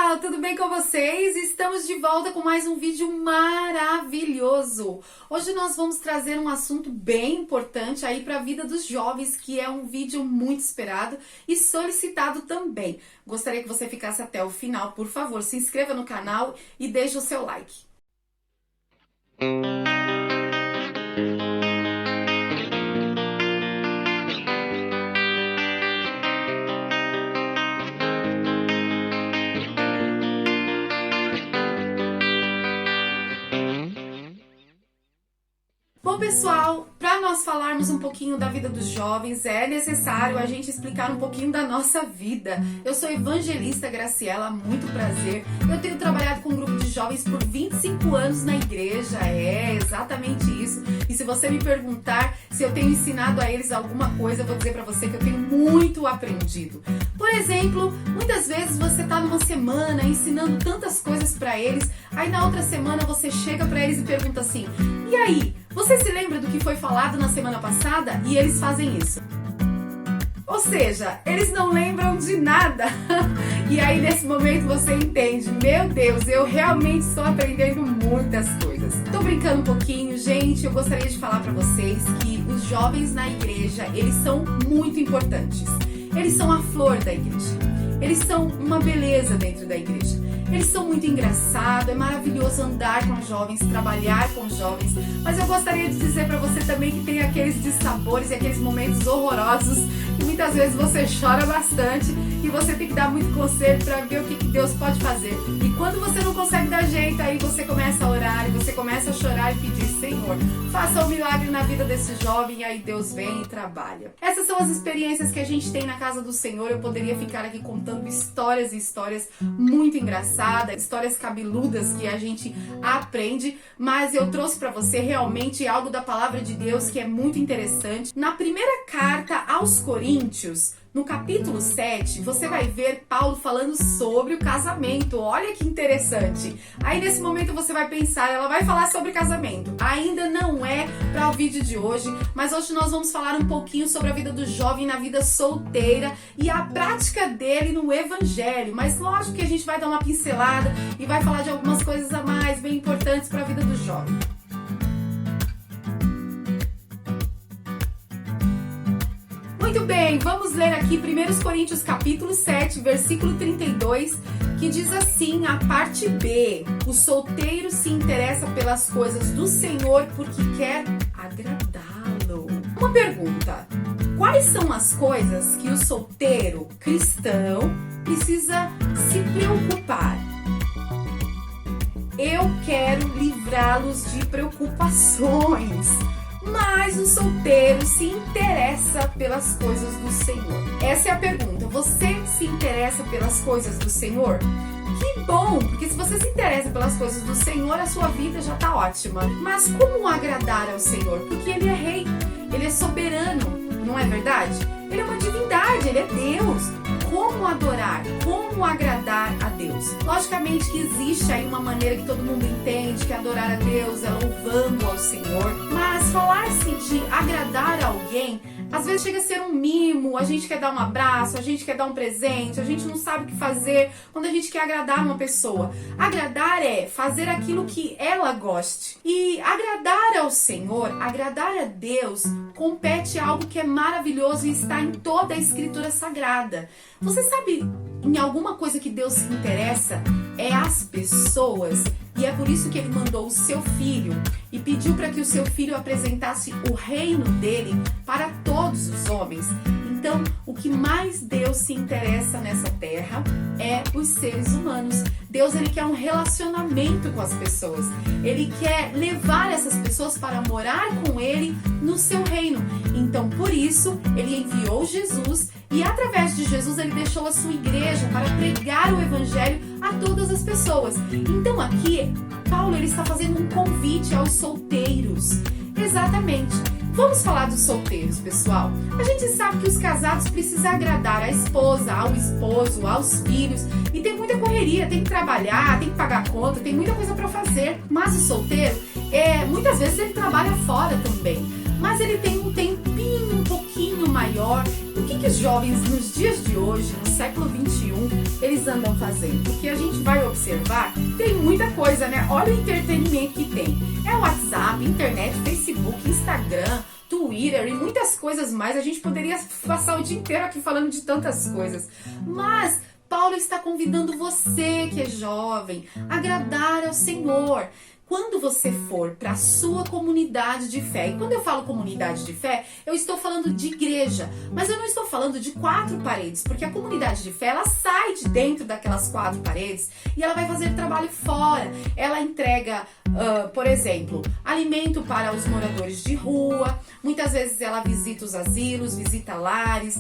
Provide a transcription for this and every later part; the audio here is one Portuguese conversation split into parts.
pessoal, tudo bem com vocês? Estamos de volta com mais um vídeo maravilhoso. Hoje nós vamos trazer um assunto bem importante aí para a vida dos jovens, que é um vídeo muito esperado e solicitado também. Gostaria que você ficasse até o final, por favor, se inscreva no canal e deixe o seu like. Bom, pessoal, para nós falarmos um pouquinho da vida dos jovens, é necessário a gente explicar um pouquinho da nossa vida. Eu sou evangelista Graciela, muito prazer. Eu tenho trabalhado com um grupo de jovens por 25 anos na igreja, é exatamente isso. E se você me perguntar se eu tenho ensinado a eles alguma coisa, eu vou dizer para você que eu tenho muito aprendido. Por exemplo, muitas vezes você tá numa semana ensinando tantas coisas para eles, aí na outra semana você chega para eles e pergunta assim: e aí, você se lembra do que foi falado na semana passada? E eles fazem isso. Ou seja, eles não lembram de nada. E aí nesse momento você entende: meu Deus, eu realmente estou aprendendo muitas coisas. Tô brincando um pouquinho, gente. Eu gostaria de falar para vocês que os jovens na igreja, eles são muito importantes. Eles são a flor da igreja. Eles são uma beleza dentro da igreja. Eles são muito engraçados, é maravilhoso andar com os jovens, trabalhar com os jovens. Mas eu gostaria de dizer para você também que tem aqueles dissabores e aqueles momentos horrorosos que muitas vezes você chora bastante e você tem que dar muito conselho para ver o que Deus pode fazer. E quando você não consegue dar jeito, aí você começa a orar e você começa a chorar e pedir: Senhor, faça um milagre na vida desse jovem. E aí Deus vem e trabalha. Essas são as experiências que a gente tem na casa do Senhor. Eu poderia ficar aqui contando histórias e histórias muito engraçadas, histórias cabeludas que a gente aprende, mas eu trouxe para você realmente algo da palavra de Deus que é muito interessante. Na primeira carta aos Coríntios, no capítulo 7, você vai ver Paulo falando sobre o casamento. Olha que interessante. Aí nesse momento você vai pensar: ela vai falar sobre casamento. Ainda não é para o vídeo de hoje, mas hoje nós vamos falar um pouquinho sobre a vida do jovem na vida solteira e a prática dele no evangelho. Mas lógico que a gente vai dar uma pincelada e vai falar de algumas coisas a mais bem importantes para a vida do jovem. Muito bem, vamos ler aqui 1 Coríntios capítulo 7, versículo 32, que diz assim, a parte B: o solteiro se interessa pelas coisas do Senhor porque quer agradá-lo. Uma pergunta: quais são as coisas que o solteiro cristão precisa se preocupar? Eu quero livrá-los de preocupações. Mas o solteiro se interessa pelas coisas do Senhor. Essa é a pergunta. Você se interessa pelas coisas do Senhor? Que bom, porque se você se interessa pelas coisas do Senhor, a sua vida já está ótima. Mas como agradar ao Senhor? Porque Ele é rei, Ele é soberano, não é verdade? Ele é uma divindade, Ele é Deus. Como adorar? Como agradar a Deus? Logicamente que existe aí uma maneira que todo mundo entende que adorar a Deus é louvando ao Senhor, mas falar-se de agradar alguém, às vezes chega a ser um mimo. A gente quer dar um abraço, a gente quer dar um presente, a gente não sabe o que fazer quando a gente quer agradar uma pessoa. Agradar é fazer aquilo que ela goste. E agradar ao Senhor, agradar a Deus, compete algo que é maravilhoso e está em toda a Escritura Sagrada. Você sabe em alguma coisa que Deus se interessa? É as pessoas. E é por isso que Ele mandou o seu Filho e pediu para que o seu Filho apresentasse o reino dele para todos os homens. Então, o que mais Deus se interessa nessa terra é os seres humanos. Deus, Ele quer um relacionamento com as pessoas. Ele quer levar essas pessoas para morar com Ele no seu reino. Então, por isso, Ele enviou Jesus e através de Jesus Ele deixou a sua igreja para pregar o evangelho a todas as pessoas. Então aqui, Paulo ele está fazendo um convite aos solteiros. Exatamente. Vamos falar dos solteiros, pessoal. A gente sabe que os casados precisam agradar a esposa, ao esposo, aos filhos. E tem muita correria, tem que trabalhar, tem que pagar conta, tem muita coisa para fazer. Mas o solteiro, muitas vezes ele trabalha fora também. Mas ele tem um tempinho um pouquinho maior. O que os jovens nos dias de hoje, no século 21, eles andam fazendo? Porque a gente vai observar, tem muita coisa, né? Olha o entretenimento que tem. É WhatsApp, internet, Facebook, Instagram, Twitter e muitas coisas mais. A gente poderia passar o dia inteiro aqui falando de tantas coisas. Mas Paulo está convidando você que é jovem a agradar ao Senhor. Quando você for para a sua comunidade de fé, e quando eu falo comunidade de fé, eu estou falando de igreja, mas eu não estou falando de 4 paredes, porque a comunidade de fé, ela sai de dentro daquelas 4 paredes e ela vai fazer trabalho fora. Ela entrega, por exemplo, alimento para os moradores de rua, muitas vezes ela visita os asilos, visita lares,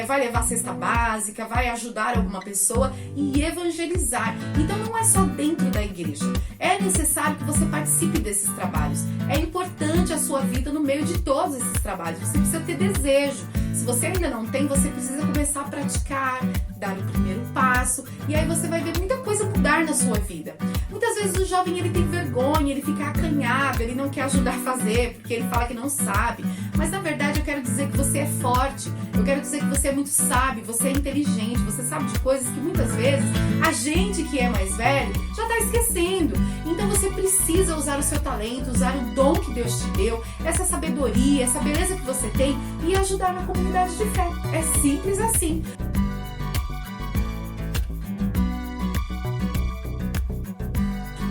vai levar cesta básica, vai ajudar alguma pessoa e evangelizar. Então não é só dentro da igreja, é necessário que você participe desses trabalhos. É importante a sua vida no meio de todos esses trabalhos. Você precisa ter desejo. Se você ainda não tem, você precisa começar a praticar, dar o primeiro passo, e aí você vai ver muita coisa mudar na sua vida. Muitas vezes o jovem ele tem vergonha, ele fica acanhado, ele não quer ajudar a fazer, porque ele fala que não sabe. Mas na verdade eu quero dizer que você é forte, eu quero dizer que você é muito sábio, você é inteligente, você sabe de coisas que muitas vezes a gente que é mais velho já está esquecendo. Então você precisa usar o seu talento, usar o dom que Deus te deu, essa sabedoria, essa beleza que você tem e ajudar na comunidade de fé. É simples assim.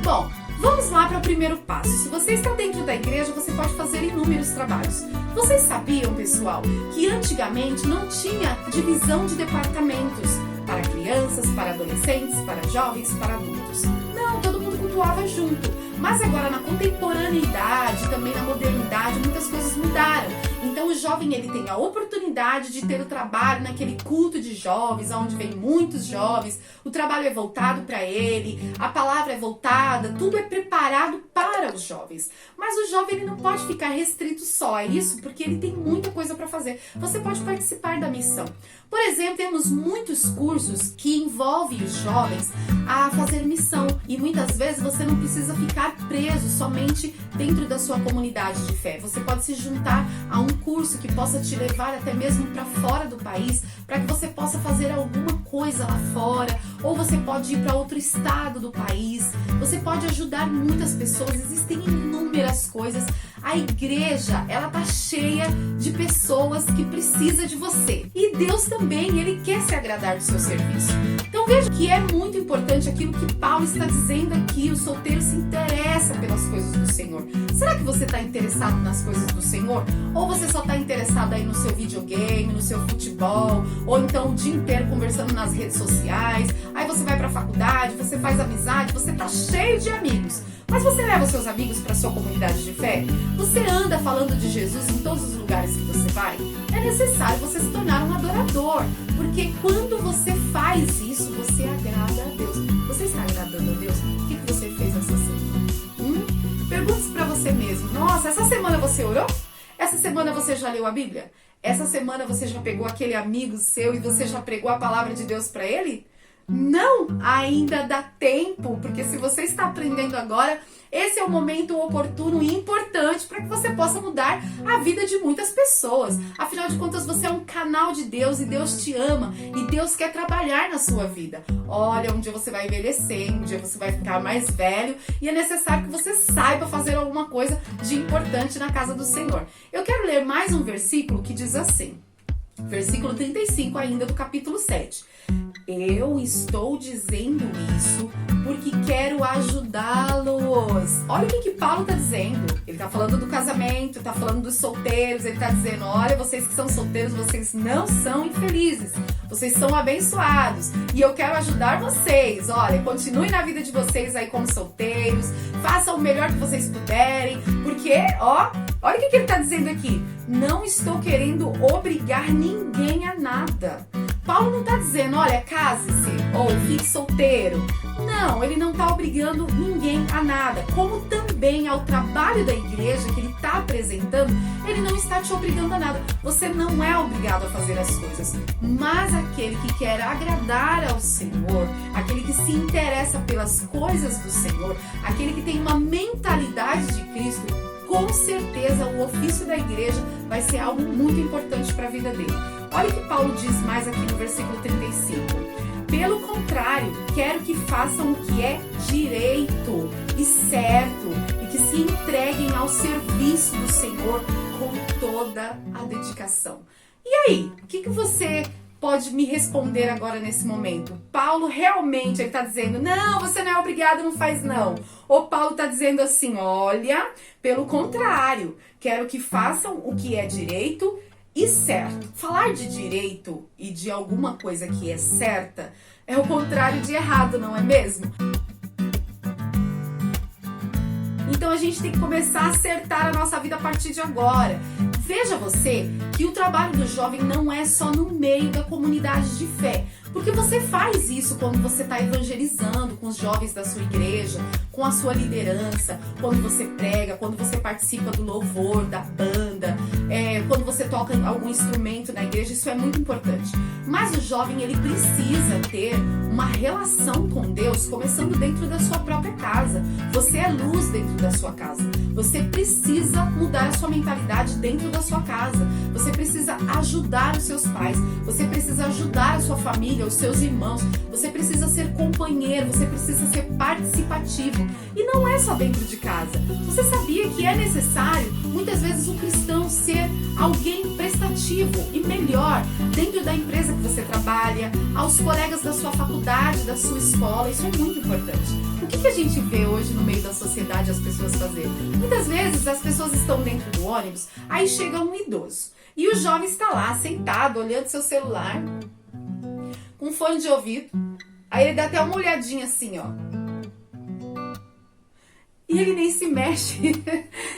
Bom, vamos lá para o primeiro passo. Se você está dentro da igreja, você pode fazer inúmeros trabalhos. Vocês sabiam, pessoal, que antigamente não tinha divisão de departamentos para crianças, para adolescentes, para jovens, para adultos? Não, todo mundo cultuava junto. Mas agora na contemporaneidade, também na modernidade, muitas coisas mudaram. Então o jovem ele tem a oportunidade de ter o trabalho naquele culto de jovens, onde vem muitos jovens, o trabalho é voltado para ele, a palavra é voltada, tudo é preparado para os jovens. Mas o jovem ele não pode ficar restrito só a isso, porque ele tem muita coisa para fazer. Você pode participar da missão. Por exemplo, temos muitos cursos que envolvem os jovens a fazer missão. E muitas vezes você não precisa ficar preso somente dentro da sua comunidade de fé. Você pode se juntar a um curso que possa te levar até mesmo para fora do país, para que você possa fazer alguma coisa lá fora. Ou você pode ir para outro estado do país. Você pode ajudar muitas pessoas. Existem inúmeras coisas. A igreja, ela tá cheia de pessoas que precisam de você. E Deus também, ele quer se agradar do seu serviço. Então veja que é muito importante aquilo que Paulo está dizendo aqui. O solteiro se interessa pelas coisas do Senhor. Será que você está interessado nas coisas do Senhor? Ou você só está interessado aí no seu videogame, no seu futebol, ou então o dia inteiro conversando nas redes sociais? Aí você vai para a faculdade, você faz amizade, você tá cheio de amigos. Mas você leva os seus amigos para sua comunidade de fé? Você anda falando de Jesus em todos os lugares que você vai? É necessário você se tornar um adorador, porque quando você faz isso, você agrada a Deus. Você está agradando a Deus? O que você fez essa semana? Pergunte para você mesmo. Nossa, essa semana você orou? Essa semana você já leu a Bíblia? Essa semana você já pegou aquele amigo seu e você já pregou a palavra de Deus para ele? Não, ainda dá tempo, porque se você está aprendendo agora, esse é o momento oportuno e importante para que você possa mudar a vida de muitas pessoas. Afinal de contas, você é um canal de Deus e Deus te ama e Deus quer trabalhar na sua vida. Olha, um dia você vai envelhecer, um dia você vai ficar mais velho e é necessário que você saiba fazer alguma coisa de importante na casa do Senhor. Eu quero ler mais um versículo que diz assim, versículo 35 ainda do capítulo 7. Eu estou dizendo isso porque quero ajudá-los. Olha o que Paulo está dizendo. Ele está falando do casamento, está falando dos solteiros. Ele está dizendo, olha, vocês que são solteiros, vocês não são infelizes. Vocês são abençoados. E eu quero ajudar vocês. Olha, continue na vida de vocês aí como solteiros. Façam o melhor que vocês puderem. Porque, ó, olha o que ele está dizendo aqui. Não estou querendo obrigar ninguém a nada. Paulo não está dizendo, olha, case-se ou fique solteiro. Não, ele não está obrigando ninguém a nada. Como também ao trabalho da igreja que ele está apresentando, ele não está te obrigando a nada. Você não é obrigado a fazer as coisas. Mas aquele que quer agradar ao Senhor, aquele que se interessa pelas coisas do Senhor, aquele que tem uma mentalidade de Cristo, com certeza o ofício da igreja vai ser algo muito importante para a vida dele. Olha o que Paulo diz mais aqui no versículo 35. Pelo contrário, quero que façam o que é direito e certo e que se entreguem ao serviço do Senhor com toda a dedicação. E aí, o que você pode me responder agora nesse momento? Paulo realmente está dizendo, não, você não é obrigado, não faz não. Ou Paulo está dizendo assim, olha, pelo contrário, quero que façam o que é direito e certo. Falar de direito e de alguma coisa que é certa é o contrário de errado, não é mesmo? Então a gente tem que começar a acertar a nossa vida a partir de agora. Veja você que o trabalho do jovem não é só no meio da comunidade de fé, porque você faz isso quando você está evangelizando com os jovens da sua igreja, com a sua liderança, quando você prega, quando você participa do louvor, da banda, quando você toca algum instrumento na igreja, isso é muito importante. Mas o jovem, ele precisa ter uma relação com Deus, começando dentro da sua própria casa. Você é luz dentro da sua casa. Você precisa mudar a sua mentalidade dentro da sua casa. Você precisa ajudar os seus pais. Você precisa ajudar a sua família, os seus irmãos. Você precisa ser companheiro. Você precisa ser participativo. E não é só dentro de casa. Você sabia que é necessário, muitas vezes, o cristão ser alguém prestativo e melhor dentro da empresa que você trabalha, aos colegas da sua faculdade, da sua escola? Isso é muito importante. O que a gente vê hoje no meio da sociedade as pessoas fazerem? Muitas vezes as pessoas estão dentro do ônibus, aí chega um idoso e o jovem está lá sentado olhando seu celular com fone de ouvido, aí ele dá até uma olhadinha assim, ó, e ele nem se mexe.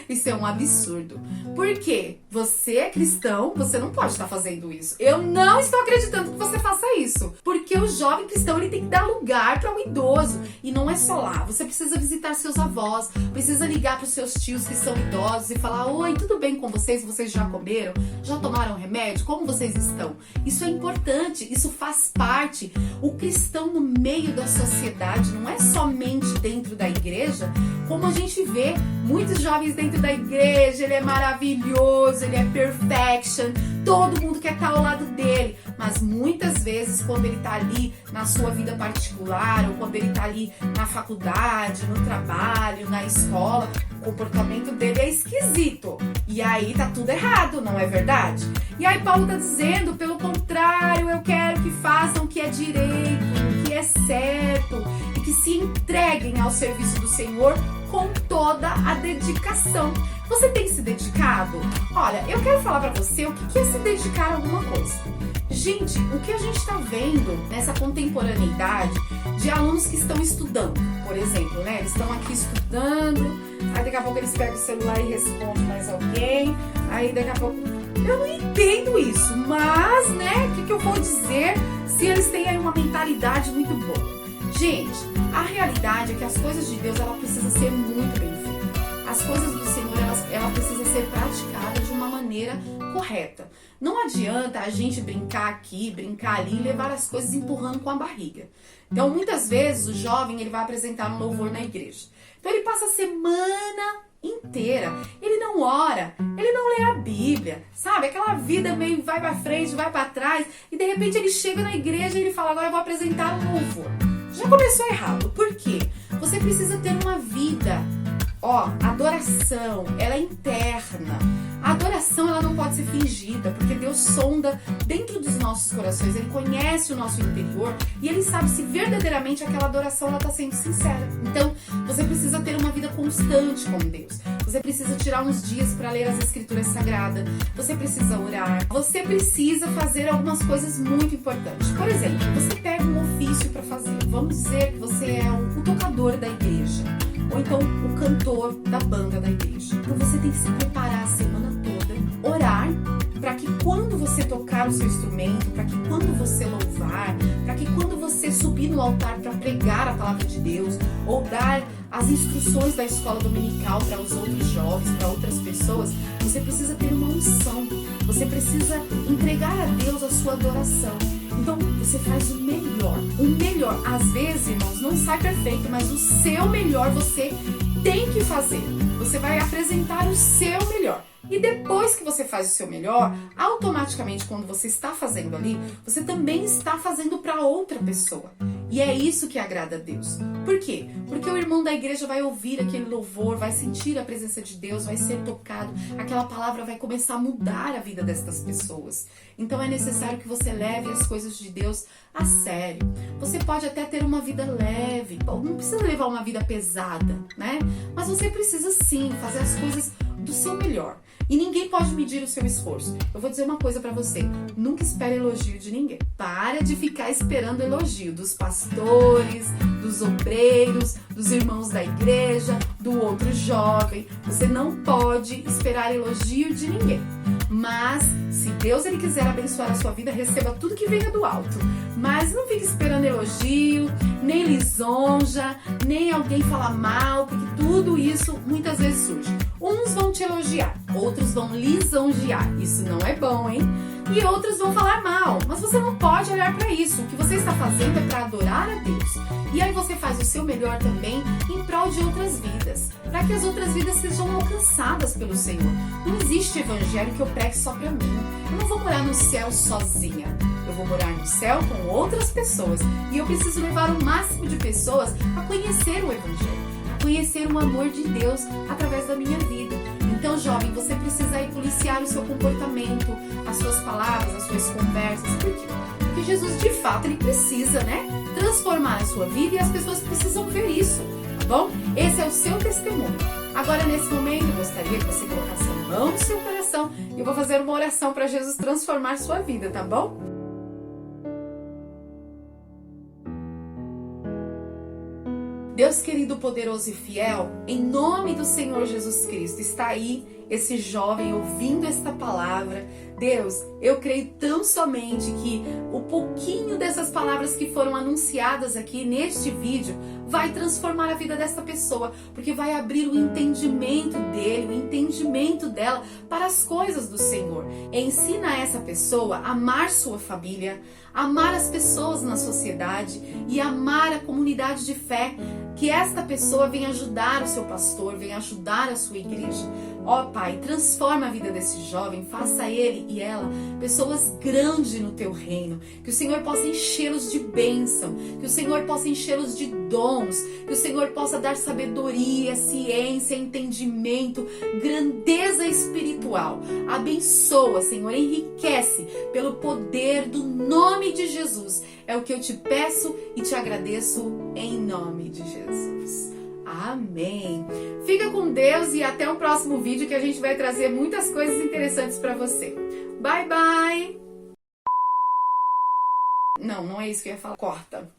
Isso é um absurdo. Por quê? Você é cristão, você não pode estar fazendo isso. Eu não estou acreditando que você faça isso. Porque o jovem cristão, ele tem que dar lugar para o idoso. E não é só lá. Você precisa visitar seus avós, precisa ligar para os seus tios que são idosos e falar, oi, tudo bem com vocês? Vocês já comeram? Já tomaram remédio? Como vocês estão? Isso é importante, isso faz parte. O cristão no meio da sociedade não é somente dentro da igreja, como a gente vê muitos jovens dentro da igreja, ele é maravilhoso, ele é perfection, todo mundo quer estar ao lado dele, mas muitas vezes quando ele está ali na sua vida particular, ou quando ele está ali na faculdade, no trabalho, na escola, o comportamento dele é esquisito, e aí tá tudo errado, não é verdade? E aí Paulo está dizendo, pelo contrário, eu quero que façam o que é direito, o que é certo, e que se entreguem ao serviço do Senhor com toda a dedicação. Você tem se dedicado? Olha, eu quero falar pra você o que é se dedicar a alguma coisa. Gente, o que a gente está vendo nessa contemporaneidade de alunos que estão estudando, por exemplo, né? Eles estão aqui estudando, aí daqui a pouco eles pegam o celular e respondem mais alguém, aí daqui a pouco... Eu não entendo isso, mas, né, o que eu vou dizer se eles têm aí uma mentalidade muito boa? Gente, a realidade é que as coisas de Deus, ela precisa ser muito bem feita. As coisas do Senhor, ela precisa ser praticada de uma maneira correta. Não adianta a gente brincar aqui, brincar ali e levar as coisas empurrando com a barriga. Então, muitas vezes, o jovem, ele vai apresentar um louvor na igreja. Então, ele passa a semana inteira, ele não ora, ele não lê a Bíblia, sabe? Aquela vida meio vai pra frente, vai pra trás, e de repente ele chega na igreja e ele fala, agora eu vou apresentar um louvor. Já começou errado. Por quê? Você precisa ter uma vida, a adoração, ela é interna. A adoração, ela não pode ser fingida, porque Deus sonda dentro dos nossos corações, Ele conhece o nosso interior e Ele sabe se verdadeiramente aquela adoração ela está sendo sincera. Então, você precisa ter uma vida constante com Deus. Você precisa tirar uns dias para ler as Escrituras Sagradas. Você precisa orar. Você precisa fazer algumas coisas muito importantes. Por exemplo, você pega um ofício para fazer. Vamos dizer que você é o tocador da igreja, ou então o cantor da banda da igreja. Então você tem que se preparar a semana toda, orar, para que quando você tocar o seu instrumento, para que quando você louvar, para que quando você subir no altar para pregar a palavra de Deus, ou dar as instruções da escola dominical para os outros jovens, para outras pessoas, você precisa ter uma unção, você precisa entregar a Deus a sua adoração. Então, você faz o melhor. O melhor, às vezes, irmãos, não sai perfeito, mas o seu melhor você tem que fazer. Você vai apresentar o seu melhor. E depois que você faz o seu melhor, automaticamente quando você está fazendo ali, você também está fazendo para outra pessoa. E é isso que agrada a Deus. Por quê? Porque o irmão da igreja vai ouvir aquele louvor, vai sentir a presença de Deus, vai ser tocado. Aquela palavra vai começar a mudar a vida destas pessoas. Então é necessário que você leve as coisas de Deus a sério. Você pode até ter uma vida leve, não precisa levar uma vida pesada, né? Mas você precisa sim fazer as coisas do seu melhor. E ninguém pode medir o seu esforço. Eu vou dizer uma coisa pra você. Nunca espere elogio de ninguém. Para de ficar esperando elogio dos pastores, dos obreiros, dos irmãos da igreja, do outro jovem. Você não pode esperar elogio de ninguém. Mas, se Deus ele quiser abençoar a sua vida, receba tudo que venha do alto. Mas não fique esperando elogio, nem lisonja, nem alguém falar mal, porque tudo isso muitas vezes surge. Uns vão te elogiar, outros vão lisonjear. Isso não é bom, hein? E outros vão falar mal, mas você não pode olhar para isso. O que você está fazendo é para adorar a Deus. E aí você faz o seu melhor também em prol de outras vidas, para que as outras vidas sejam alcançadas pelo Senhor. Não existe evangelho que eu pregue só para mim. Eu não vou morar no céu sozinha. Eu vou morar no céu com outras pessoas. E eu preciso levar o máximo de pessoas a conhecer o evangelho, a conhecer o amor de Deus através da minha vida. Então, jovem, você precisa aí policiar o seu comportamento, as suas palavras, as suas conversas. Por quê? Porque Jesus, de fato, ele precisa, né, transformar a sua vida e as pessoas precisam ver isso, tá bom? Esse é o seu testemunho. Agora, nesse momento, eu gostaria que você colocasse a mão no seu coração e eu vou fazer uma oração para Jesus transformar sua vida, tá bom? Deus querido, poderoso e fiel, em nome do Senhor Jesus Cristo, está aí esse jovem ouvindo esta palavra. Deus, eu creio tão somente que o pouquinho dessas palavras que foram anunciadas aqui neste vídeo vai transformar a vida dessa pessoa, porque vai abrir o entendimento dele, o entendimento dela para as coisas do Senhor. Ensina essa pessoa a amar sua família, amar as pessoas na sociedade e amar a comunidade de fé. Que esta pessoa venha ajudar o seu pastor, venha ajudar a sua igreja. Ó Pai, transforma a vida desse jovem, faça ele e ela pessoas grandes no teu reino. Que o Senhor possa enchê-los de bênção, que o Senhor possa enchê-los de dons, que o Senhor possa dar sabedoria, ciência, entendimento, grandeza espiritual. Abençoa, Senhor, enriquece pelo poder do nome de Jesus. É o que eu te peço e te agradeço em nome de Jesus. Amém. Fica com Deus e até o próximo vídeo que a gente vai trazer muitas coisas interessantes para você. Bye, bye. Não é isso que eu ia falar. Corta.